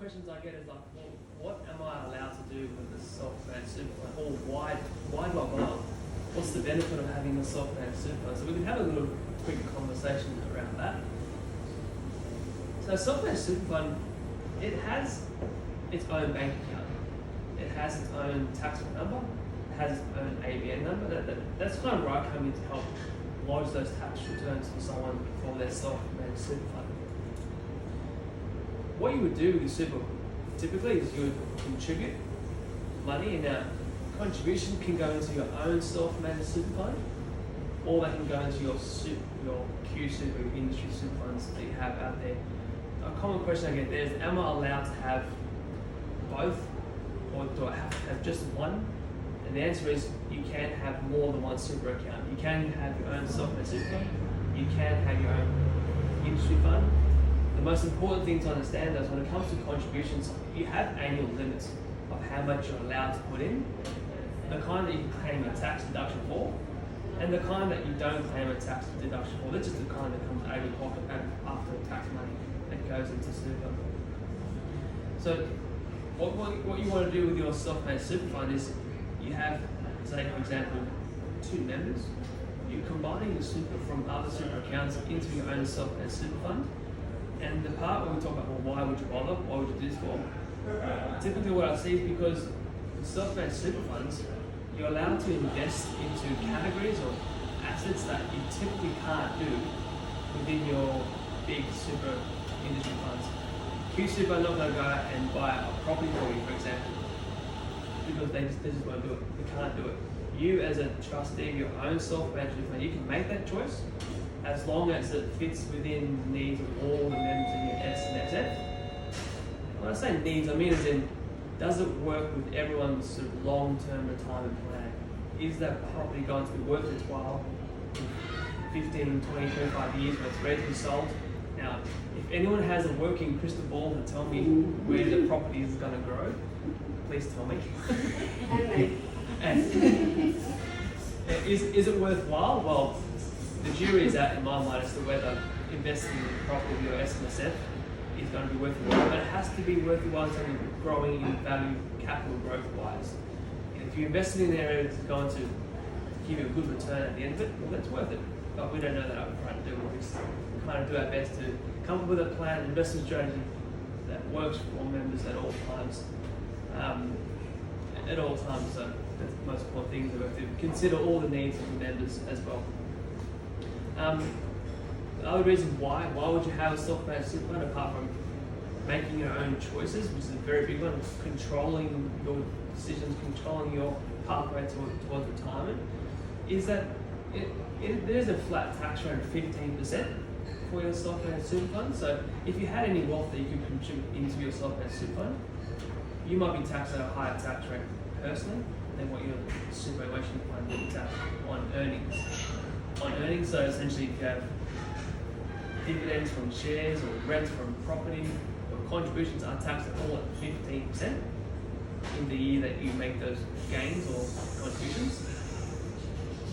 questions I get is like, well, what am I allowed to do with the self-managed super fund? Or why do I bother? What's the benefit of having a self-managed super fund? So we can have a little quick conversation around that. So self-managed super fund, it has its own bank account. It has its own taxable number. It has its own ABN number. That's kind of where I come in to help lodge those tax returns for someone for their self-managed super fund. What you would do with your super typically is you would contribute money, and now contribution can go into your own self-managed super fund, or they can go into your Q super, your industry super funds that you have out there. A common question I get there is, am I allowed to have both, or do I have to have just one? And the answer is, you can have more than one super account. You can have your own self-managed super fund, you can have your own industry fund. The most important thing to understand is when it comes to contributions, you have annual limits of how much you're allowed to put in, the kind that you can claim a tax deduction for, and the kind that you don't claim a tax deduction for. That's just the kind that comes out of your pocket after tax money that goes into super. So what you want to do with your self-managed super fund is, you have, say for example, 2 members. You're combining the super from other super accounts into your own self-managed super fund. And the part where we talk about, well, why would you bother? Why would you do this for? Typically what I see is because self-managed super funds, you're allowed to invest into categories or assets that you typically can't do within your big super industry funds. Q Super are not going to go out and buy a property for you, for example, because they just won't do it. They can't do it. You as a trustee of your own self-managed fund, you can make that choice as long as it fits within the needs of all the members in your SMSF. When I say needs, I mean as in, does it work with everyone's sort of long-term retirement plan? Is that property going to be worth its while in 15, 20, 25 years when it's ready to be sold? Now, if anyone has a working crystal ball to tell me where the property is going to grow, please tell me. And is it worthwhile? Well, the jury is out in my mind as to whether investing in property with your SMSF is going to be worthwhile, but it has to be worthwhile in terms of growing in value, capital growth wise. And if you invest in an area that's going to give you a good return at the end of it, well, that's worth it. But we don't know that up front, do we? We kind of do our best to come up with a plan, an investment strategy that works for all members at all times. So that's the most important thing, is we have to consider all the needs of the members as well. The other reason why would you have a self-managed super fund, apart from making your own choices, which is a very big one, controlling your decisions, controlling your pathway towards retirement, is that there's a flat tax rate of 15% for your self-managed super fund. So if you had any wealth that you could contribute into your self-managed super fund, you might be taxed at a higher tax rate personally than what your superannuation fund would be taxed on earnings. So essentially, if you have dividends from shares or rents from property, your contributions are taxed all at 15% in the year that you make those gains or contributions.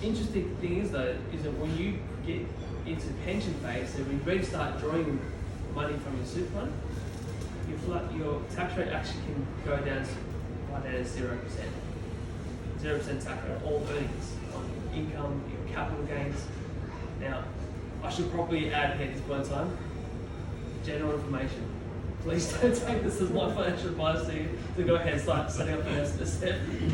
Interesting thing is though, is that when you get into pension phase, so when you ready to start drawing money from your super fund, your tax rate actually can go down to 0%. 0% tax rate on all earnings, on income, your capital gains. Now, I should probably add here at this point in time, general information. Please don't take this as my financial advice to go ahead and start setting up an SMSF.